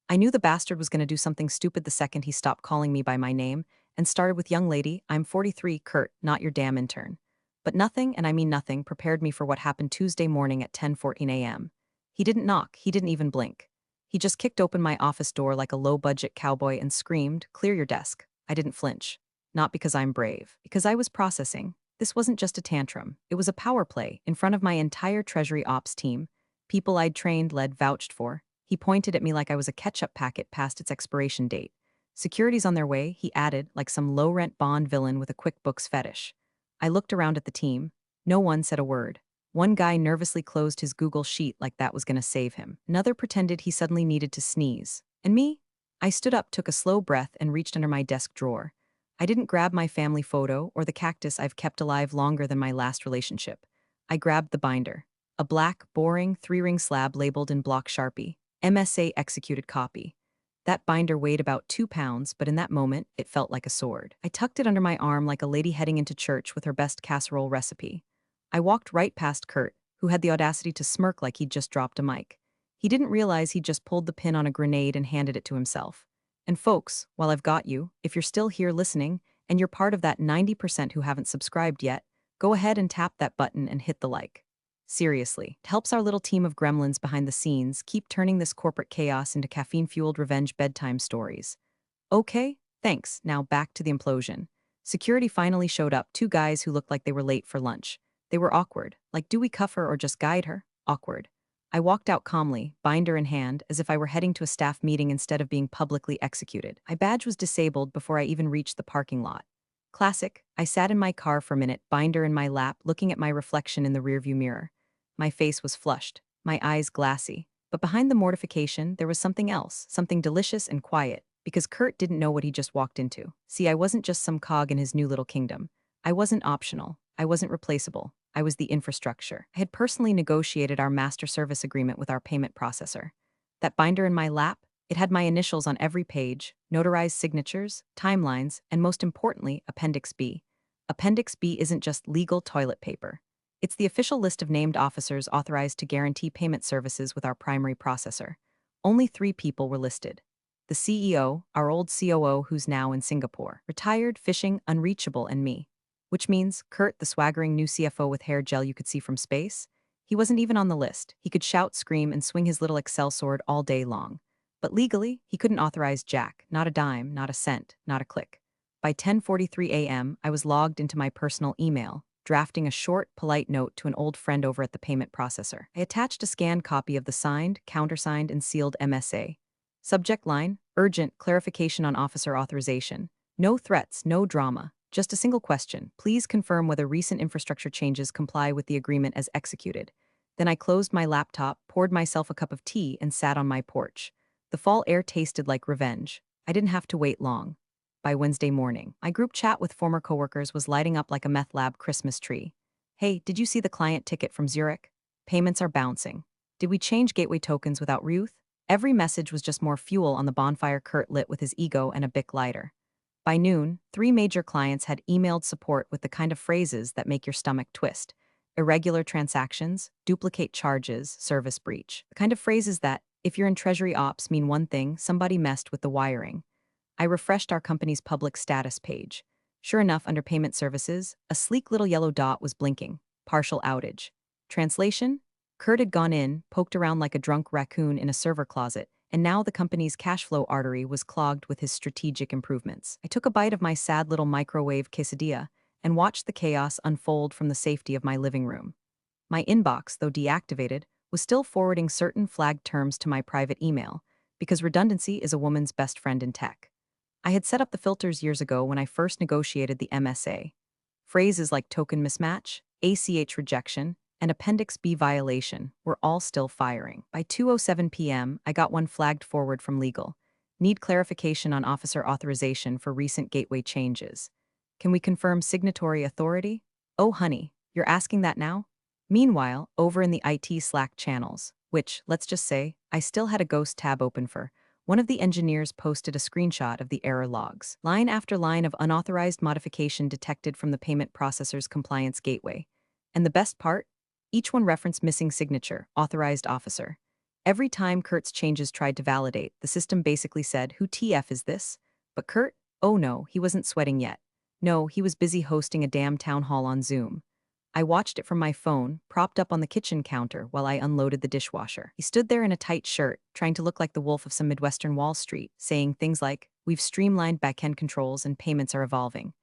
I knew the bastard was going to do something stupid the second he stopped calling me by my name and started with young lady, I'm 43, Kurt, not your damn intern. But nothing, and I mean nothing, prepared me for what happened Tuesday morning at 10:14 a.m. He didn't knock, he didn't even blink. He just kicked open my office door like a low-budget cowboy and screamed, "Clear your desk." I didn't flinch. Not because I'm brave, because I was processing. This wasn't just a tantrum, it was a power play in front of my entire Treasury Ops team. People I'd trained, led, vouched for. He pointed at me like I was a ketchup packet past its expiration date. Security's on their way, he added, like some low-rent Bond villain with a QuickBooks fetish. I looked around at the team. No one said a word. One guy nervously closed his Google Sheet like that was going to save him. Another pretended he suddenly needed to sneeze. And me? I stood up, took a slow breath, and reached under my desk drawer. I didn't grab my family photo or the cactus I've kept alive longer than my last relationship. I grabbed the binder. A black, boring, three-ring slab labeled in block Sharpie. MSA executed copy. That binder weighed about 2 pounds, but in that moment, it felt like a sword. I tucked it under my arm like a lady heading into church with her best casserole recipe. I walked right past Kurt, who had the audacity to smirk like he'd just dropped a mic. He didn't realize he'd just pulled the pin on a grenade and handed it to himself. And folks, while I've got you, if you're still here listening, and you're part of that 90% who haven't subscribed yet, go ahead and tap that button and hit the like. Seriously, it helps our little team of gremlins behind the scenes keep turning this corporate chaos into caffeine-fueled revenge bedtime stories. Okay, thanks. Now back to the implosion. Security finally showed up, two guys who looked like they were late for lunch. They were awkward, like do we cuff her or just guide her? Awkward. I walked out calmly, binder in hand, as if I were heading to a staff meeting instead of being publicly executed. My badge was disabled before I even reached the parking lot. Classic. I sat in my car for a minute, binder in my lap, looking at my reflection in the rearview mirror. My face was flushed, my eyes glassy. But behind the mortification, there was something else, something delicious and quiet, because Kurt didn't know what he just walked into. See, I wasn't just some cog in his new little kingdom. I wasn't optional. I wasn't replaceable. I was the infrastructure. I had personally negotiated our master service agreement with our payment processor. That binder in my lap, it had my initials on every page, notarized signatures, timelines, and most importantly, Appendix B. Appendix B isn't just legal toilet paper. It's the official list of named officers authorized to guarantee payment services with our primary processor. Only 3 people were listed. The CEO, our old COO who's now in Singapore, retired, fishing, unreachable, and me. Which means Kurt, the swaggering new CFO with hair gel you could see from space, he wasn't even on the list. He could shout, scream, and swing his little Excel sword all day long. But legally, he couldn't authorize jack, not a dime, not a cent, not a click. By 10:43 a.m., I was logged into my personal email, drafting a short, polite note to an old friend over at the payment processor. I attached a scanned copy of the signed, countersigned, and sealed MSA. Subject line, urgent clarification on officer authorization. No threats, no drama. Just a single question. Please confirm whether recent infrastructure changes comply with the agreement as executed. Then I closed my laptop, poured myself a cup of tea, and sat on my porch. The fall air tasted like revenge. I didn't have to wait long. By Wednesday morning, my group chat with former coworkers was lighting up like a meth lab Christmas tree. Hey, did you see the client ticket from Zurich? Payments are bouncing. Did we change gateway tokens without Ruth? Every message was just more fuel on the bonfire Kurt lit with his ego and a Bic lighter. By noon, 3 major clients had emailed support with the kind of phrases that make your stomach twist. Irregular transactions, duplicate charges, service breach. The kind of phrases that, if you're in Treasury Ops, mean one thing: somebody messed with the wiring. I refreshed our company's public status page. Sure enough, under payment services, a sleek little yellow dot was blinking. Partial outage. Translation? Kurt had gone in, poked around like a drunk raccoon in a server closet, and now the company's cash flow artery was clogged with his strategic improvements. I took a bite of my sad little microwave quesadilla and watched the chaos unfold from the safety of my living room. My inbox, though deactivated, was still forwarding certain flagged terms to my private email, because redundancy is a woman's best friend in tech. I had set up the filters years ago when I first negotiated the MSA. Phrases like token mismatch, ACH rejection, and Appendix B violation were all still firing. By 2:07 p.m., I got one flagged forward from legal. Need clarification on officer authorization for recent gateway changes. Can we confirm signatory authority? Oh, honey, you're asking that now? Meanwhile, over in the IT Slack channels, which, let's just say, I still had a ghost tab open for, one of the engineers posted a screenshot of the error logs. Line after line of unauthorized modification detected from the payment processor's compliance gateway. And the best part? Each one referenced missing signature, authorized officer. Every time Kurt's changes tried to validate, the system basically said, "Who TF is this?" But Kurt, oh no, he wasn't sweating yet. No, he was busy hosting a damn town hall on Zoom. I watched it from my phone, propped up on the kitchen counter while I unloaded the dishwasher. He stood there in a tight shirt, trying to look like the wolf of some Midwestern Wall Street, saying things like, "We've streamlined backend controls and payments are evolving.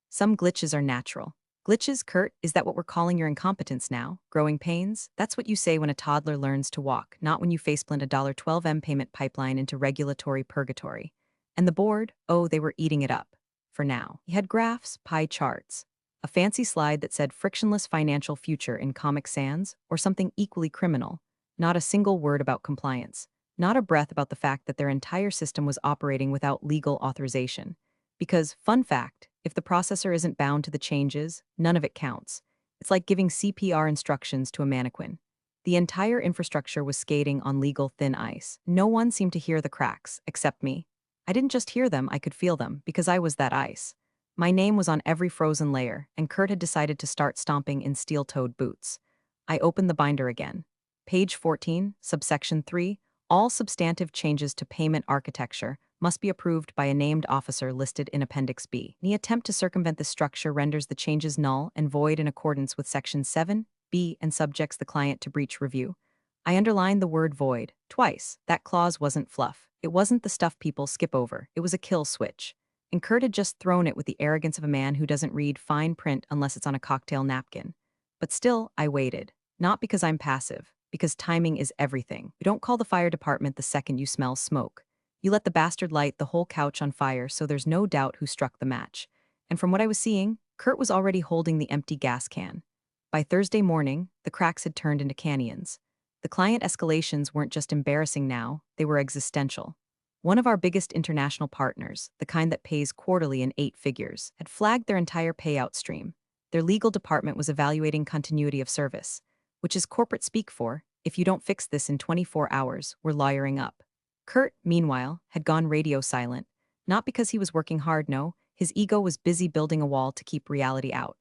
Some glitches are natural." Glitches, Kurt, is that what we're calling your incompetence now? Growing pains? That's what you say when a toddler learns to walk, not when you faceplant a $12M payment pipeline into regulatory purgatory. And the board? Oh, they were eating it up. For now. He had graphs, pie charts, a fancy slide that said frictionless financial future in Comic Sans, or something equally criminal. Not a single word about compliance. Not a breath about the fact that their entire system was operating without legal authorization. Because, fun fact, if the processor isn't bound to the changes, none of it counts. It's like giving CPR instructions to a mannequin. The entire infrastructure was skating on legal thin ice. No one seemed to hear the cracks, except me. I didn't just hear them, I could feel them, because I was that ice. My name was on every frozen layer, and Kurt had decided to start stomping in steel-toed boots. I opened the binder again. Page 14, subsection 3, all substantive changes to payment architecture must be approved by a named officer listed in Appendix B. Any attempt to circumvent this structure renders the changes null and void in accordance with Section 7, B, and subjects the client to breach review. I underlined the word void twice. That clause wasn't fluff. It wasn't the stuff people skip over. It was a kill switch. And Kurt had just thrown it with the arrogance of a man who doesn't read fine print unless it's on a cocktail napkin. But still, I waited. Not because I'm passive, because timing is everything. You don't call the fire department the second you smell smoke. You let the bastard light the whole couch on fire so there's no doubt who struck the match. And from what I was seeing, Kurt was already holding the empty gas can. By Thursday morning, the cracks had turned into canyons. The client escalations weren't just embarrassing now, they were existential. One of our biggest international partners, the kind that pays quarterly in 8 figures, had flagged their entire payout stream. Their legal department was evaluating continuity of service, which is corporate speak for, "If you don't fix this in 24 hours, we're lawyering up." Kurt, meanwhile, had gone radio silent. Not because he was working hard, no, his ego was busy building a wall to keep reality out.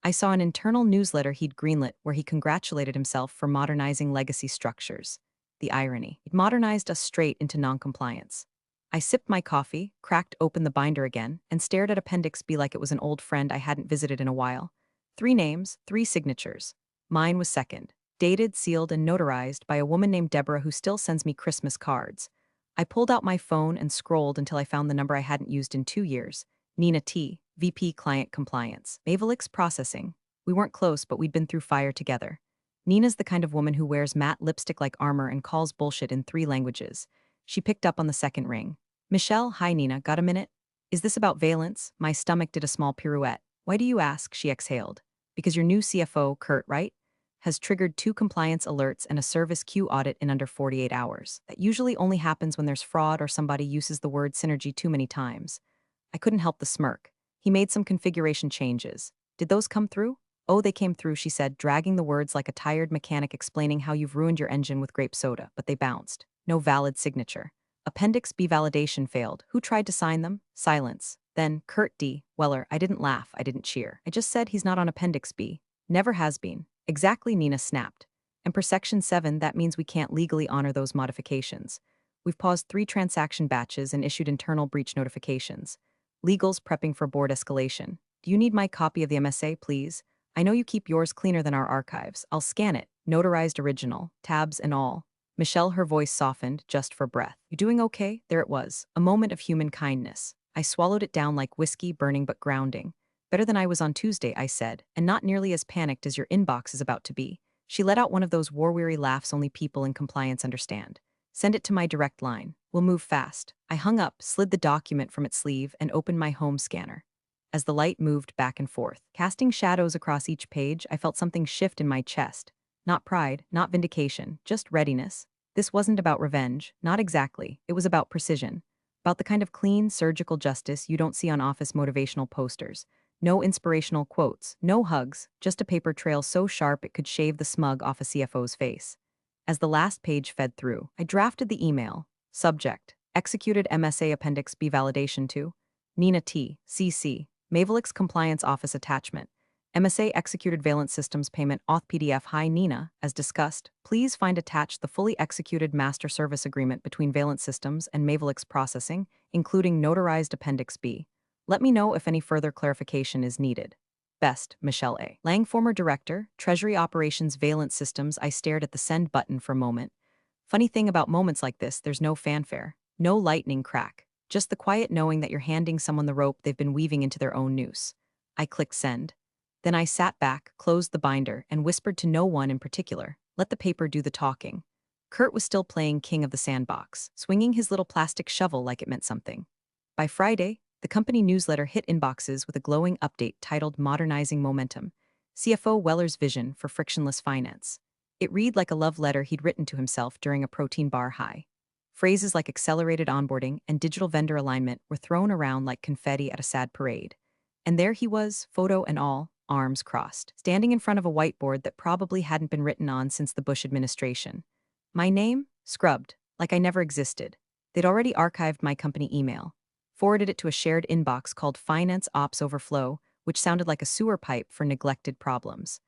I saw an internal newsletter he'd greenlit where he congratulated himself for modernizing legacy structures. The irony. He'd modernized us straight into noncompliance. I sipped my coffee, cracked open the binder again, and stared at Appendix B like it was an old friend I hadn't visited in a while. 3 names, 3 signatures. Mine was second. Dated, sealed, and notarized by a woman named Deborah who still sends me Christmas cards. I pulled out my phone and scrolled until I found the number I hadn't used in 2 years. Nina T., VP Client Compliance. Mavelix Processing. We weren't close, but we'd been through fire together. Nina's the kind of woman who wears matte lipstick like armor and calls bullshit in 3 languages. She picked up on the second ring. "Michelle, hi Nina, got a minute? Is this about valence?" My stomach did a small pirouette. "Why do you ask?" she exhaled. "Because your new CFO, Kurt, right? Has triggered 2 compliance alerts and a service queue audit in under 48 hours. That usually only happens when there's fraud or somebody uses the word synergy too many times." I couldn't help the smirk. "He made some configuration changes. Did those come through?" "Oh, they came through," she said, dragging the words like a tired mechanic explaining how you've ruined your engine with grape soda, "but they bounced. No valid signature. Appendix B validation failed. Who tried to sign them?" Silence. Then, "Kurt D. Weller, I didn't laugh, I didn't cheer. I just said he's not on Appendix B. Never has been." "Exactly," Nina snapped. "And per Section 7, that means we can't legally honor those modifications. We've paused 3 transaction batches and issued internal breach notifications. Legal's prepping for board escalation. Do you need my copy of the MSA, please? I know you keep yours cleaner than our archives. I'll scan it, notarized original, tabs and all." Michelle, her voice softened, just for breath. "You doing okay?" There it was, a moment of human kindness. I swallowed it down like whiskey, burning but grounding. "Better than I was on Tuesday," I said, "and not nearly as panicked as your inbox is about to be." She let out one of those war-weary laughs only people in compliance understand. "Send it to my direct line. We'll move fast." I hung up, slid the document from its sleeve, and opened my home scanner. As the light moved back and forth, casting shadows across each page, I felt something shift in my chest. Not pride, not vindication, just readiness. This wasn't about revenge, not exactly. It was about precision. About the kind of clean, surgical justice you don't see on office motivational posters. No inspirational quotes, no hugs, just a paper trail so sharp it could shave the smug off a CFO's face. As the last page fed through, I drafted the email. Subject: Executed MSA Appendix B validation to Nina T. CC. Mavelix Compliance Office Attachment. MSA executed Valence Systems payment auth PDF. Hi Nina, as discussed, please find attached the fully executed master service agreement between Valence Systems and Mavelix Processing, including notarized Appendix B. Let me know if any further clarification is needed. Best, Michelle A. Lang, former director, Treasury Operations Valence Systems. I stared at the send button for a moment. Funny thing about moments like this, there's no fanfare, no lightning crack, just the quiet knowing that you're handing someone the rope they've been weaving into their own noose. I clicked send. Then I sat back, closed the binder, and whispered to no one in particular. Let the paper do the talking. Kurt was still playing king of the sandbox, swinging his little plastic shovel like it meant something. By Friday, the company newsletter hit inboxes with a glowing update titled Modernizing Momentum, CFO Weller's Vision for Frictionless Finance. It read like a love letter he'd written to himself during a protein bar high. Phrases like accelerated onboarding and digital vendor alignment were thrown around like confetti at a sad parade. And there he was, photo and all, arms crossed, standing in front of a whiteboard that probably hadn't been written on since the Bush administration. My name? Scrubbed, like I never existed. They'd already archived my company email, forwarded it to a shared inbox called Finance Ops Overflow, which sounded like a sewer pipe for neglected problems.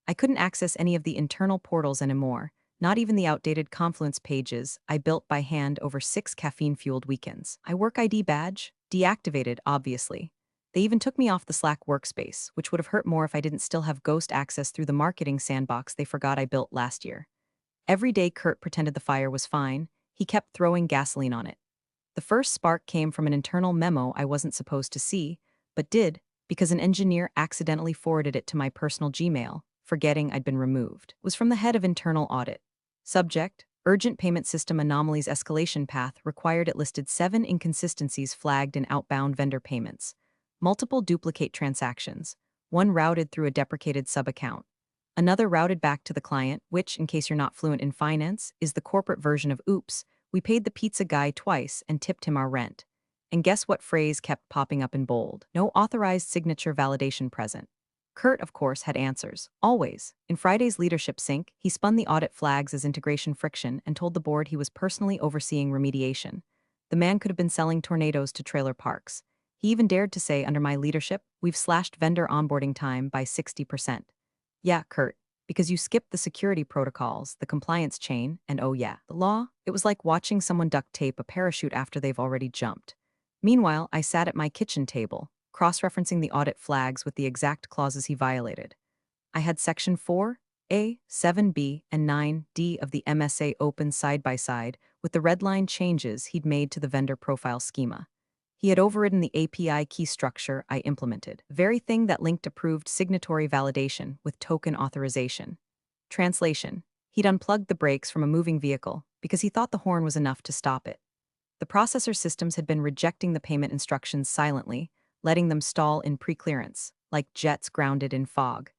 I couldn't access any of the internal portals anymore, not even the outdated Confluence pages I built by hand over 6 caffeine-fueled weekends. My work ID badge? Deactivated, obviously. They even took me off the Slack workspace, which would have hurt more if I didn't still have ghost access through the marketing sandbox they forgot I built last year. Every day Kurt pretended the fire was fine, he kept throwing gasoline on it. The first spark came from an internal memo I wasn't supposed to see, but did, because an engineer accidentally forwarded it to my personal Gmail, forgetting I'd been removed. It was from the head of internal audit. Subject: Urgent Payment System Anomalies Escalation Path required. It listed 7 inconsistencies flagged in outbound vendor payments. Multiple duplicate transactions, one routed through a deprecated sub-account, another routed back to the client, which, in case you're not fluent in finance, is the corporate version of oops, we paid the pizza guy twice and tipped him our rent. And guess what phrase kept popping up in bold? No authorized signature validation present. Kurt, of course, had answers, always. In Friday's leadership sync, he spun the audit flags as integration friction and told the board he was personally overseeing remediation. The man could have been selling tornadoes to trailer parks. He even dared to say, under my leadership, we've slashed vendor onboarding time by 60%. Yeah, Kurt, because you skipped the security protocols, the compliance chain, and oh yeah, the law. It was like watching someone duct tape a parachute after they've already jumped. Meanwhile, I sat at my kitchen table, cross-referencing the audit flags with the exact clauses he violated. I had Section 4A, 7B, and 9D of the MSA open side by side with the red line changes he'd made to the vendor profile schema. He had overridden the API key structure I implemented, the very thing that linked approved signatory validation with token authorization. Translation: he'd unplugged the brakes from a moving vehicle because he thought the horn was enough to stop it. The processor systems had been rejecting the payment instructions silently, letting them stall in pre-clearance, like jets grounded in fog.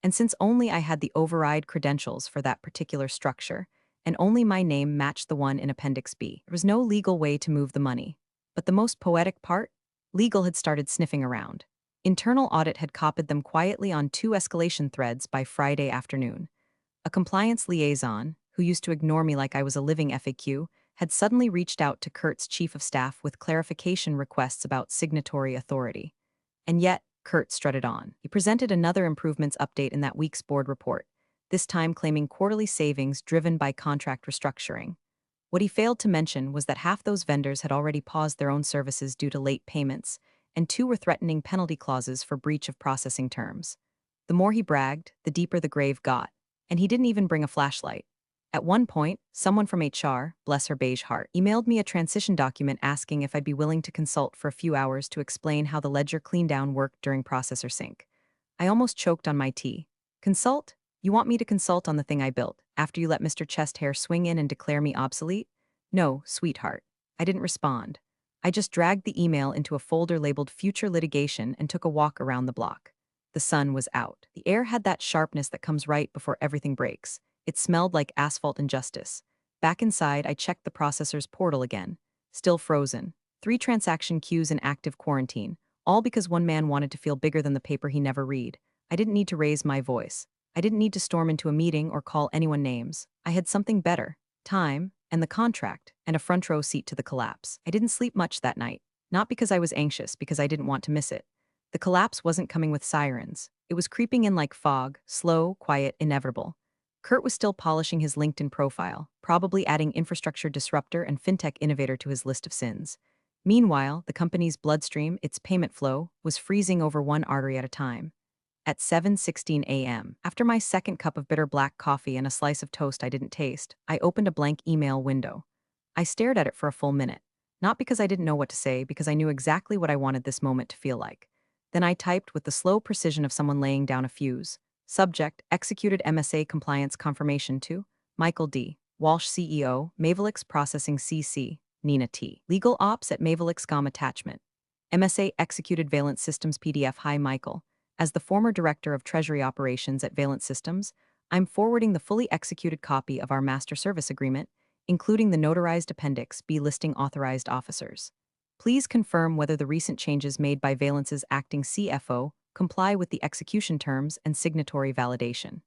And since only I had the override credentials for that particular structure, and only my name matched the one in Appendix B, there was no legal way to move the money. But the most poetic part? Legal had started sniffing around. Internal audit had copied them quietly on 2 escalation threads by Friday afternoon. A compliance liaison, who used to ignore me like I was a living FAQ, had suddenly reached out to Kurt's chief of staff with clarification requests about signatory authority. And yet, Kurt strutted on. He presented another improvements update in that week's board report, this time claiming quarterly savings driven by contract restructuring. What he failed to mention was that half those vendors had already paused their own services due to late payments, and 2 were threatening penalty clauses for breach of processing terms. The more he bragged, the deeper the grave got, and he didn't even bring a flashlight. At one point, someone from HR, bless her beige heart, emailed me a transition document asking if I'd be willing to consult for a few hours to explain how the ledger cleandown worked during processor sync. I almost choked on my tea. Consult? You want me to consult on the thing I built, after you let Mr. Chesthair swing in and declare me obsolete? No, sweetheart. I didn't respond. I just dragged the email into a folder labeled Future Litigation and took a walk around the block. The sun was out. The air had that sharpness that comes right before everything breaks. It smelled like asphalt injustice. Back inside, I checked the processor's portal again. Still frozen. 3 transaction queues in active quarantine, all because one man wanted to feel bigger than the paper he never read. I didn't need to raise my voice. I didn't need to storm into a meeting or call anyone names. I had something better: time, and the contract, and a front row seat to the collapse. I didn't sleep much that night. Not because I was anxious, because I didn't want to miss it. The collapse wasn't coming with sirens. It was creeping in like fog, slow, quiet, inevitable. Kurt was still polishing his LinkedIn profile, probably adding infrastructure disruptor and fintech innovator to his list of sins. Meanwhile, the company's bloodstream, its payment flow, was freezing over one artery at a time. At 7:16 a.m., after my second cup of bitter black coffee and a slice of toast I didn't taste, I opened a blank email window. I stared at it for a full minute. Not because I didn't know what to say, because I knew exactly what I wanted this moment to feel like. Then I typed with the slow precision of someone laying down a fuse. Subject, executed MSA compliance confirmation to Michael D. Walsh CEO, Mavelix Processing CC, Nina T. Legal Ops at Mavelix attachment. MSA executed Valence Systems PDF. Hi Michael. As the former director of Treasury Operations at Valence Systems, I'm forwarding the fully executed copy of our master service agreement, including the notarized Appendix B listing authorized officers. Please confirm whether the recent changes made by Valence's acting CFO comply with the execution terms and signatory validation.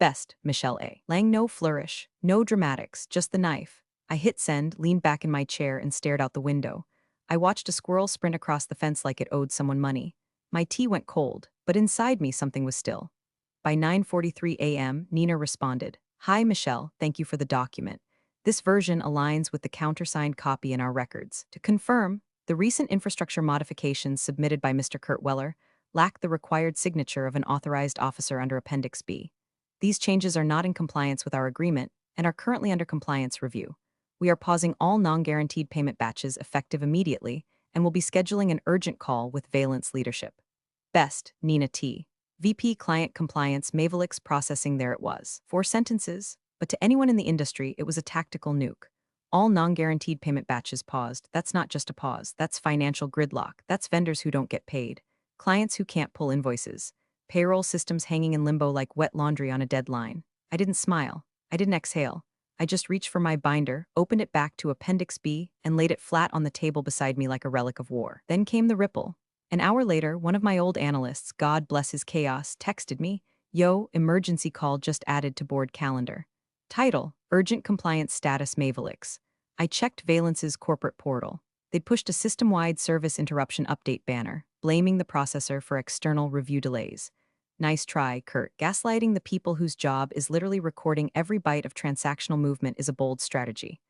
Best, Michelle A. Lang. No flourish, no dramatics, just the knife. I hit send, leaned back in my chair, and stared out the window. I watched a squirrel sprint across the fence like it owed someone money. My tea went cold, but inside me something was still. By 9:43 a.m., Nina responded, "Hi Michelle, thank you for the document. This version aligns with the countersigned copy in our records. To confirm, the recent infrastructure modifications submitted by Mr. Kurt Weller lack the required signature of an authorized officer under Appendix B. These changes are not in compliance with our agreement and are currently under compliance review. We are pausing all non-guaranteed payment batches effective immediately and will be scheduling an urgent call with Valence leadership. Best, Nina T. VP Client Compliance Mavelix Processing." There it was. 4 sentences, but to anyone in the industry, it was a tactical nuke. All non-guaranteed payment batches paused. That's not just a pause. That's financial gridlock. That's vendors who don't get paid. Clients who can't pull invoices. Payroll systems hanging in limbo like wet laundry on a deadline. I didn't smile. I didn't exhale. I just reached for my binder, opened it back to Appendix B, and laid it flat on the table beside me like a relic of war. Then came the ripple. An hour later, one of my old analysts, God bless his chaos, texted me, "Yo, emergency call just added to board calendar." Title, Urgent Compliance Status Mavelix. I checked Valence's corporate portal. They'd pushed a system-wide service interruption update banner, blaming the processor for external review delays. Nice try, Kurt. Gaslighting the people whose job is literally recording every byte of transactional movement is a bold strategy.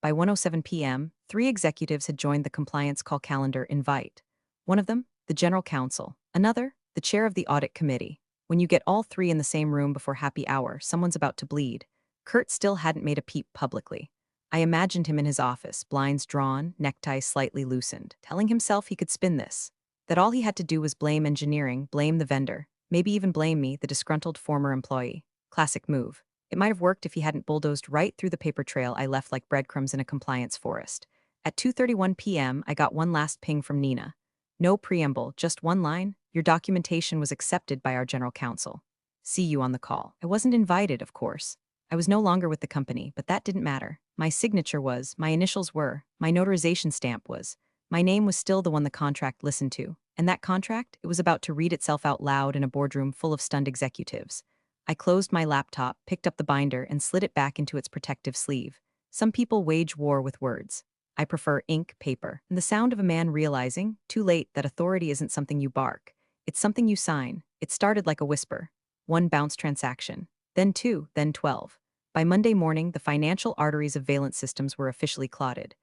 By 1:07 p.m., 3 executives had joined the compliance call calendar invite. One of them, the general counsel. Another, the chair of the audit committee. When you get all 3 in the same room before happy hour, someone's about to bleed. Kurt still hadn't made a peep publicly. I imagined him in his office, blinds drawn, necktie slightly loosened, telling himself he could spin this. That all he had to do was blame engineering, blame the vendor, maybe even blame me, the disgruntled former employee. Classic move. It might have worked if he hadn't bulldozed right through the paper trail I left like breadcrumbs in a compliance forest. At 2:31 p.m., I got one last ping from Nina. No preamble, just one line. Your documentation was accepted by our general counsel. See you on the call. I wasn't invited, of course. I was no longer with the company, but that didn't matter. My signature was, my initials were, my notarization stamp was. My name was still the one the contract listened to. And that contract, it was about to read itself out loud in a boardroom full of stunned executives. I closed my laptop, picked up the binder, and slid it back into its protective sleeve. Some people wage war with words. I prefer ink, paper, and the sound of a man realizing, too late, that authority isn't something you bark. It's something you sign. It started like a whisper. 1 bounce transaction. Then 2, then 12. By Monday morning, the financial arteries of Valence Systems were officially clotted.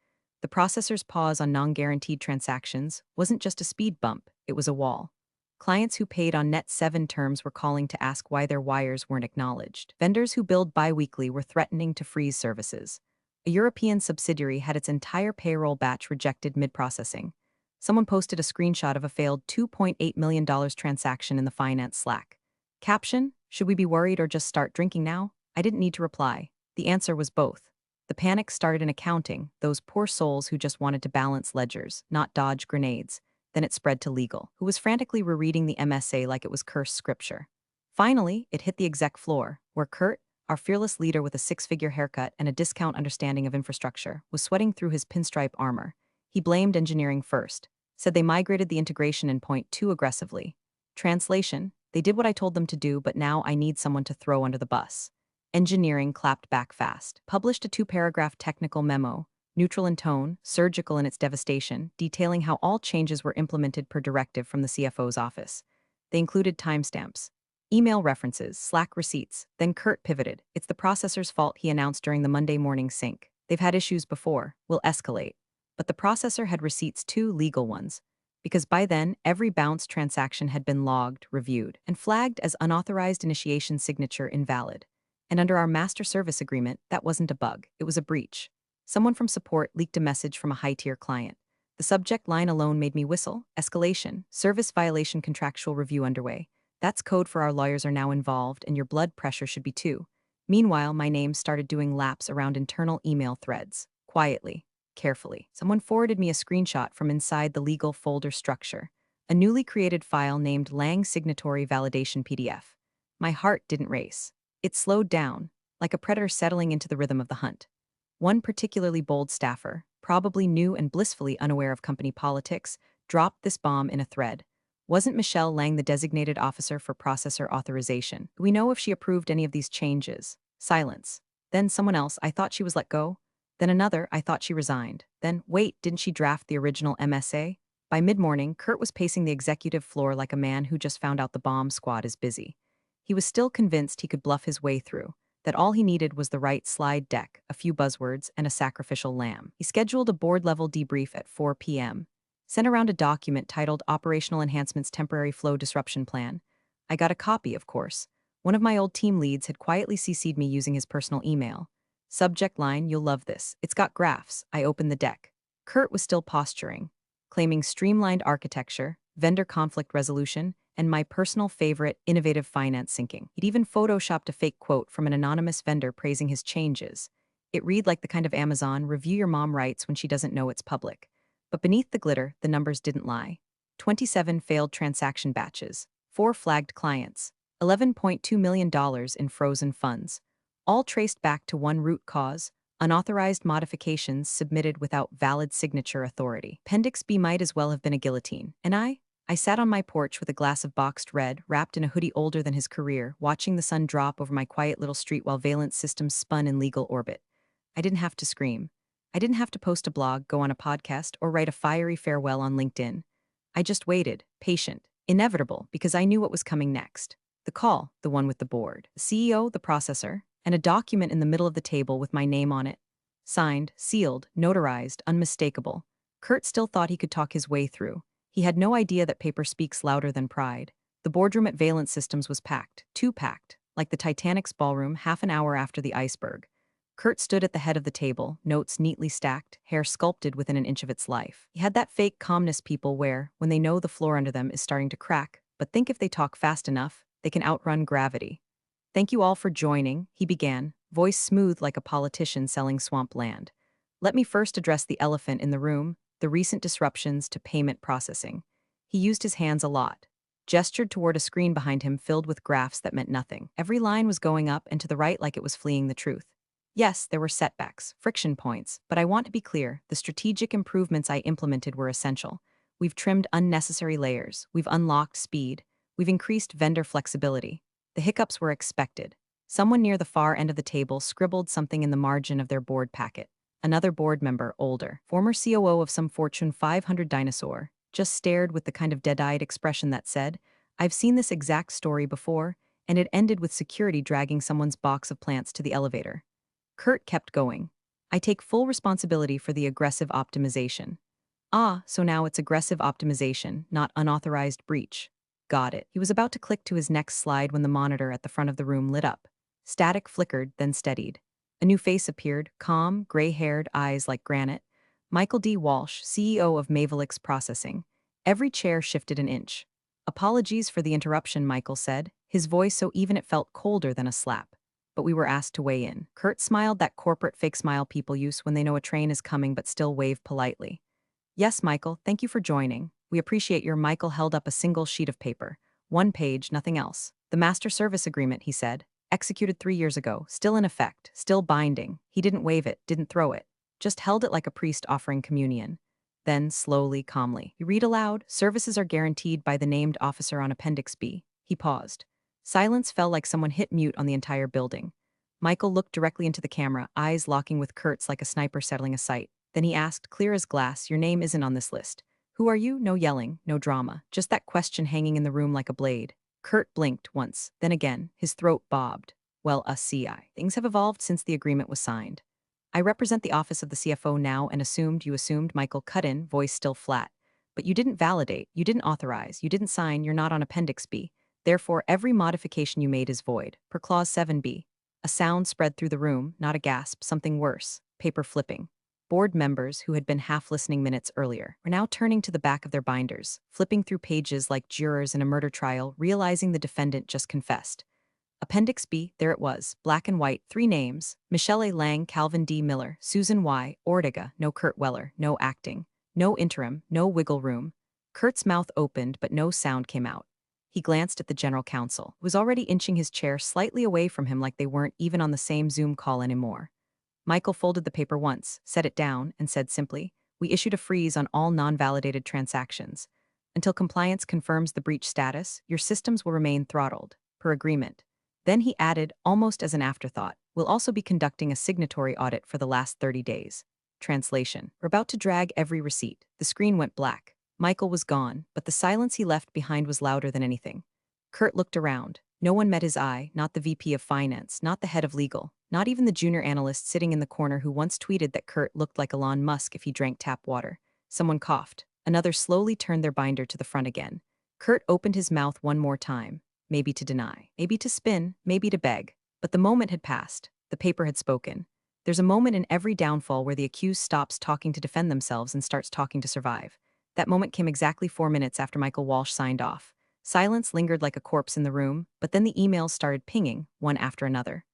The processor's pause on non-guaranteed transactions wasn't just a speed bump, it was a wall. Clients who paid on net 7 terms were calling to ask why their wires weren't acknowledged. Vendors who billed bi-weekly were threatening to freeze services. A European subsidiary had its entire payroll batch rejected mid-processing. Someone posted a screenshot of a failed $2.8 million transaction in the finance Slack. Caption, "Should we be worried or just start drinking now?" I didn't need to reply. The answer was both. The panic started in accounting, those poor souls who just wanted to balance ledgers, not dodge grenades. Then it spread to legal, who was frantically rereading the MSA like it was cursed scripture. Finally, it hit the exec floor, where Kurt, our fearless leader with a 6-figure haircut and a discount understanding of infrastructure, was sweating through his pinstripe armor. He blamed engineering first, said they migrated the integration endpoint too aggressively. Translation, they did what I told them to do, but now I need someone to throw under the bus. Engineering clapped back fast, published a 2-paragraph technical memo, neutral in tone, surgical in its devastation, detailing how all changes were implemented per directive from the CFO's office. They included timestamps, email references, Slack receipts. Then Kurt pivoted. It's the processor's fault, he announced during the Monday morning sync. They've had issues before. We'll escalate. But the processor had receipts too, legal ones. Because by then, every bounced transaction had been logged, reviewed, and flagged as unauthorized initiation signature invalid. And under our master service agreement, that wasn't a bug, it was a breach. Someone from support leaked a message from a high-tier client. The subject line alone made me whistle. Escalation, service violation contractual review underway. That's code for our lawyers are now involved, and your blood pressure should be too. Meanwhile, my name started doing laps around internal email threads. Quietly, carefully. Someone forwarded me a screenshot from inside the legal folder structure. A newly created file named Lang Signatory Validation PDF. My heart didn't race. It slowed down, like a predator settling into the rhythm of the hunt. One particularly bold staffer, probably new and blissfully unaware of company politics, dropped this bomb in a thread. Wasn't Michelle Lang the designated officer for processor authorization? Do we know if she approved any of these changes? Silence. Then someone else, I thought she was let go. Then another, I thought she resigned. Then, wait, didn't she draft the original MSA? By mid-morning, Kurt was pacing the executive floor like a man who just found out the bomb squad is busy. He was still convinced he could bluff his way through, that all he needed was the right slide deck, a few buzzwords, and a sacrificial lamb. He scheduled a board-level debrief at 4 p.m., sent around a document titled Operational Enhancements Temporary Flow Disruption Plan. I got a copy, of course. One of my old team leads had quietly CC'd me using his personal email. Subject line, you'll love this. It's got graphs. I opened the deck. Kurt was still posturing, claiming streamlined architecture, vendor conflict resolution, and my personal favorite, innovative finance syncing. He'd even photoshopped a fake quote from an anonymous vendor praising his changes. It read like the kind of Amazon review your mom writes when she doesn't know it's public. But beneath the glitter, the numbers didn't lie. 27 failed transaction batches, 4 flagged clients, $11.2 million in frozen funds, all traced back to one root cause: unauthorized modifications submitted without valid signature authority. Appendix B might as well have been a guillotine. And I sat on my porch with a glass of boxed red, wrapped in a hoodie older than his career, watching the sun drop over my quiet little street while Valence Systems spun in legal orbit. I didn't have to scream. I didn't have to post a blog, go on a podcast, or write a fiery farewell on LinkedIn. I just waited, patient, inevitable, because I knew what was coming next. The call, the one with the board, the CEO, the processor, and a document in the middle of the table with my name on it. Signed, sealed, notarized, unmistakable. Kurt still thought he could talk his way through. He had no idea that paper speaks louder than pride. The boardroom at Valence Systems was packed, too packed, like the Titanic's ballroom half an hour after the iceberg. Kurt stood at the head of the table, notes neatly stacked, hair sculpted within an inch of its life. He had that fake calmness people wear when they know the floor under them is starting to crack, but think if they talk fast enough, they can outrun gravity. Thank you all for joining, he began, voice smooth like a politician selling swamp land. Let me first address the elephant in the room, the recent disruptions to payment processing. He used his hands a lot, gestured toward a screen behind him filled with graphs that meant nothing. Every line was going up and to the right like it was fleeing the truth. Yes, there were setbacks, friction points, but I want to be clear, the strategic improvements I implemented were essential. We've trimmed unnecessary layers, we've unlocked speed, we've increased vendor flexibility. The hiccups were expected. Someone near the far end of the table scribbled something in the margin of their board packet. Another board member, older, former COO of some Fortune 500 dinosaur, just stared with the kind of dead-eyed expression that said, I've seen this exact story before, and it ended with security dragging someone's box of plants to the elevator. Kurt kept going. I take full responsibility for the aggressive optimization. Ah, so now it's aggressive optimization, not unauthorized breach. Got it. He was about to click to his next slide when the monitor at the front of the room lit up. Static flickered, then steadied. A new face appeared, calm, gray-haired, eyes like granite. Michael D. Walsh, CEO of Mavelix Processing. Every chair shifted an inch. Apologies for the interruption, Michael said, his voice so even it felt colder than a slap. But we were asked to weigh in. Kurt smiled, that corporate fake smile people use when they know a train is coming but still wave politely. Yes, Michael, thank you for joining. We appreciate your. Michael held up a single sheet of paper. One page, nothing else. The master service agreement, he said. Executed 3 years ago, still in effect, still binding. He didn't wave it, didn't throw it. Just held it like a priest offering communion. Then, slowly, calmly, he read aloud, services are guaranteed by the named officer on Appendix B. He paused. Silence fell like someone hit mute on the entire building. Michael looked directly into the camera, eyes locking with Kurt's like a sniper settling a sight. Then he asked, clear as glass, your name isn't on this list. Who are you? No yelling, no drama, just that question hanging in the room like a blade. Kurt blinked once, then again, his throat bobbed. Well, CI. Things have evolved since the agreement was signed. I represent the office of the CFO now and you assumed Michael cut in, voice still flat. But you didn't validate, you didn't authorize, you didn't sign, you're not on Appendix B. Therefore, every modification you made is void, per Clause 7B. A sound spread through the room, not a gasp, something worse, paper flipping. Board members, who had been half listening minutes earlier, were now turning to the back of their binders, flipping through pages like jurors in a murder trial, realizing the defendant just confessed. Appendix B, there it was, black and white, 3 names: Michelle A. Lang, Calvin D. Miller, Susan Y. Ortega, no Kurt Weller, no acting, no interim, no wiggle room. Kurt's mouth opened, but no sound came out. He glanced at the general counsel, who was already inching his chair slightly away from him like they weren't even on the same Zoom call anymore. Michael folded the paper once, set it down, and said simply, "We issued a freeze on all non-validated transactions. Until compliance confirms the breach status, your systems will remain throttled, per agreement." Then he added, almost as an afterthought, "We'll also be conducting a signatory audit for the last 30 days. Translation: We're about to drag every receipt." The screen went black. Michael was gone, but the silence he left behind was louder than anything. Kurt looked around. No one met his eye, not the VP of Finance, not the head of legal, not even the junior analyst sitting in the corner who once tweeted that Kurt looked like Elon Musk if he drank tap water. Someone coughed. Another slowly turned their binder to the front again. Kurt opened his mouth one more time. Maybe to deny, maybe to spin, maybe to beg. But the moment had passed. The paper had spoken. There's a moment in every downfall where the accused stops talking to defend themselves and starts talking to survive. That moment came exactly 4 minutes after Michael Walsh signed off. Silence lingered like a corpse in the room, but then the emails started pinging, one after another.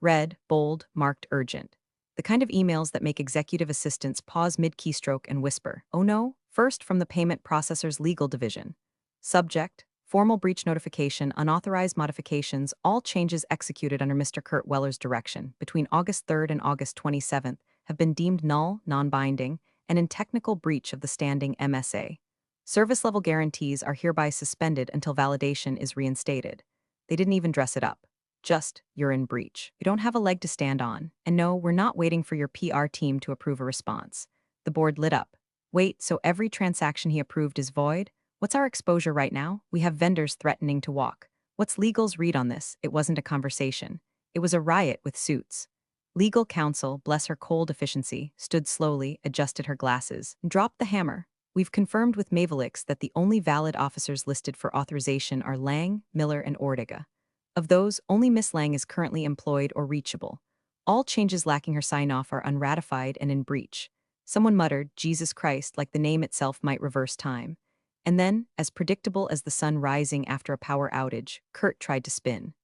Red, bold, marked urgent. The kind of emails that make executive assistants pause mid-keystroke and whisper, "Oh no?" First, from the payment processor's legal division. Subject: formal breach notification, unauthorized modifications, all changes executed under Mr. Kurt Weller's direction between August 3rd and August 27th have been deemed null, non-binding, and in technical breach of the standing MSA. Service-level guarantees are hereby suspended until validation is reinstated. They didn't even dress it up. Just, "You're in breach. You don't have a leg to stand on. And no, we're not waiting for your PR team to approve a response." The board lit up. "Wait, so every transaction he approved is void? What's our exposure right now? We have vendors threatening to walk. What's legal's read on this?" It wasn't a conversation. It was a riot with suits. Legal counsel, bless her cold efficiency, stood slowly, adjusted her glasses, and dropped the hammer. "We've confirmed with Mavelix that the only valid officers listed for authorization are Lang, Miller, and Ortega. Of those, only Miss Lang is currently employed or reachable. All changes lacking her sign-off are unratified and in breach." Someone muttered, "Jesus Christ," like the name itself might reverse time. And then, as predictable as the sun rising after a power outage, Kurt tried to spin.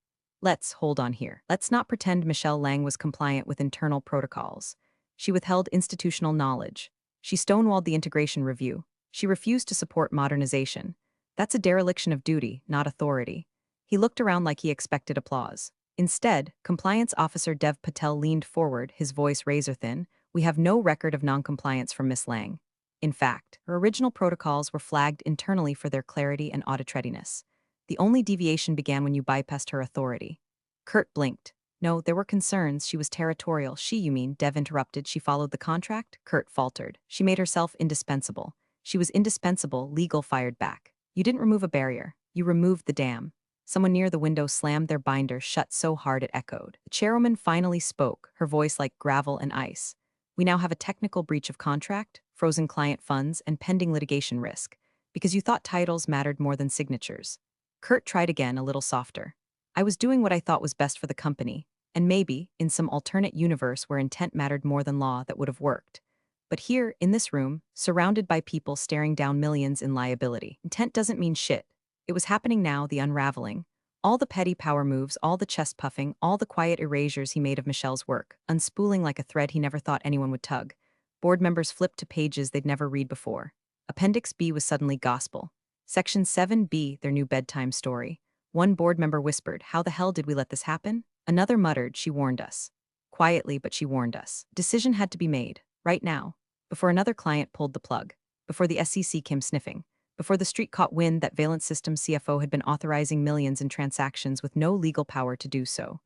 "Let's hold on here. Let's not pretend Michelle Lang was compliant with internal protocols. She withheld institutional knowledge. She stonewalled the integration review. She refused to support modernization. That's a dereliction of duty, not authority." He looked around like he expected applause. Instead, Compliance Officer Dev Patel leaned forward, his voice razor-thin. "We have no record of noncompliance from Miss Lang. In fact, her original protocols were flagged internally for their clarity and audit readiness. The only deviation began when you bypassed her authority." Kurt blinked. "No, there were concerns. She was territorial." You mean," Dev interrupted. "She followed the contract?" Kurt faltered. "She made herself indispensable." "She was indispensable," legal fired back. "You didn't remove a barrier. You removed the dam." Someone near the window slammed their binder shut so hard it echoed. The chairwoman finally spoke, her voice like gravel and ice. "We now have a technical breach of contract, frozen client funds, and pending litigation risk, because you thought titles mattered more than signatures." Kurt tried again, a little softer. "I was doing what I thought was best for the company, and maybe, in some alternate universe where intent mattered more than law, that would have worked. But here, in this room, surrounded by people staring down millions in liability, intent doesn't mean shit. It was happening now, the unraveling. All the petty power moves, all the chest puffing, all the quiet erasures he made of Michelle's work, unspooling like a thread he never thought anyone would tug. Board members flipped to pages they'd never read before. Appendix B was suddenly gospel. Section 7B, their new bedtime story. One board member whispered, "How the hell did we let this happen?" Another muttered, "She warned us." Quietly, but she warned us. Decision had to be made, right now, before another client pulled the plug, before the SEC came sniffing, before the street caught wind that Valence Systems CFO had been authorizing millions in transactions with no legal power to do so.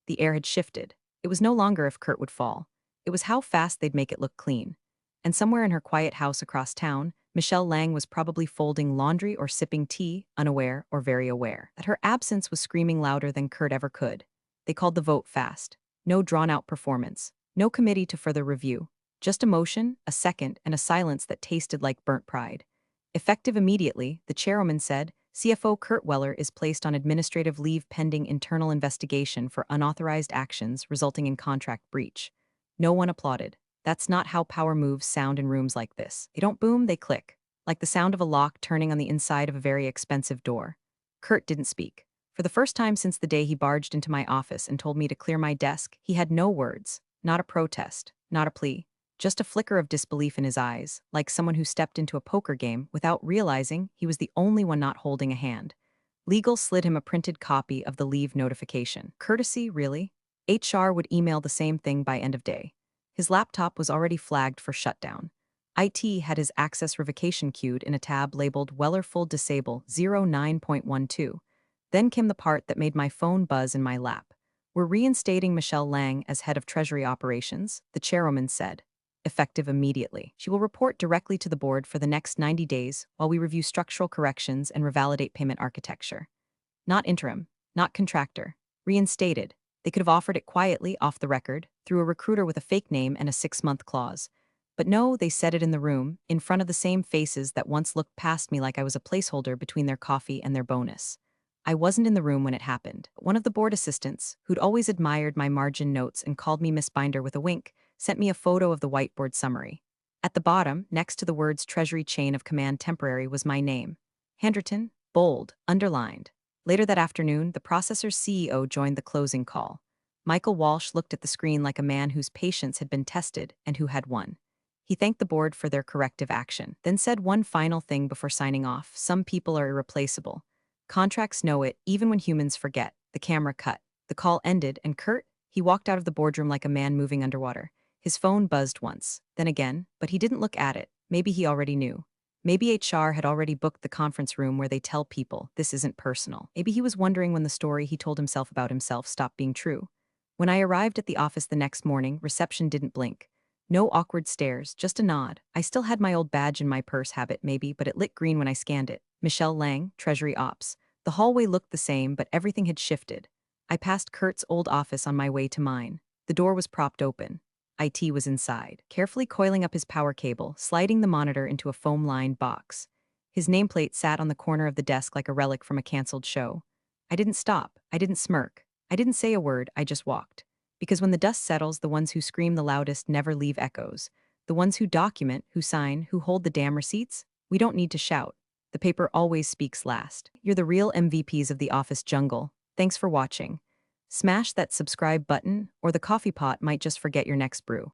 The air had shifted. It was no longer if Kurt would fall. It was how fast they'd make it look clean. And somewhere in her quiet house across town, Michelle Lang was probably folding laundry or sipping tea, unaware or very aware that her absence was screaming louder than Kurt ever could. They called the vote fast. No drawn-out performance. No committee to further review. Just a motion, a second, and a silence that tasted like burnt pride. Effective immediately, the chairwoman said, CFO Kurt Weller is placed on administrative leave pending internal investigation for unauthorized actions resulting in contract breach. No one applauded. That's not how power moves sound in rooms like this. They don't boom, they click, like the sound of a lock turning on the inside of a very expensive door. Kurt didn't speak. For the first time since the day he barged into my office and told me to clear my desk, he had no words, not a protest, not a plea. Just a flicker of disbelief in his eyes, like someone who stepped into a poker game without realizing he was the only one not holding a hand. Legal slid him a printed copy of the leave notification. Courtesy, really? HR would email the same thing by end of day. His laptop was already flagged for shutdown. IT had his access revocation queued in a tab labeled Weller Full Disable 09.12. Then came the part that made my phone buzz in my lap. We're reinstating Michelle Lang as head of Treasury Operations, the chairwoman said. Effective immediately. She will report directly to the board for the next 90 days while we review structural corrections and revalidate payment architecture. Not interim, not contractor. Reinstated. They could have offered it quietly, off the record, through a recruiter with a fake name and a 6-month clause. But no, they said it in the room, in front of the same faces that once looked past me like I was a placeholder between their coffee and their bonus. I wasn't in the room when it happened. One of the board assistants, who'd always admired my margin notes and called me Miss Binder with a wink, sent me a photo of the whiteboard summary. At the bottom, next to the words Treasury Chain of Command Temporary, was my name. Handwritten, bold, underlined. Later that afternoon, the processor's CEO joined the closing call. Michael Walsh looked at the screen like a man whose patience had been tested and who had won. He thanked the board for their corrective action, then said one final thing before signing off: some people are irreplaceable. Contracts know it, even when humans forget. The camera cut. The call ended, and Kurt, he walked out of the boardroom like a man moving underwater. His phone buzzed once, then again, but he didn't look at it. Maybe he already knew. Maybe HR had already booked the conference room where they tell people this isn't personal. Maybe he was wondering when the story he told himself about himself stopped being true. When I arrived at the office the next morning, reception didn't blink. No awkward stares, just a nod. I still had my old badge in my purse habit, maybe, but it lit green when I scanned it. Michelle Lang, Treasury Ops. The hallway looked the same, but everything had shifted. I passed Kurt's old office on my way to mine. The door was propped open. IT was inside, carefully coiling up his power cable, sliding the monitor into a foam-lined box. His nameplate sat on the corner of the desk like a relic from a canceled show. I didn't stop. I didn't smirk. I didn't say a word. I just walked. Because when the dust settles, the ones who scream the loudest never leave echoes. The ones who document, who sign, who hold the damn receipts, we don't need to shout. The paper always speaks last. You're the real MVPs of the office jungle. Thanks for watching. Smash that subscribe button, or the coffee pot might just forget your next brew.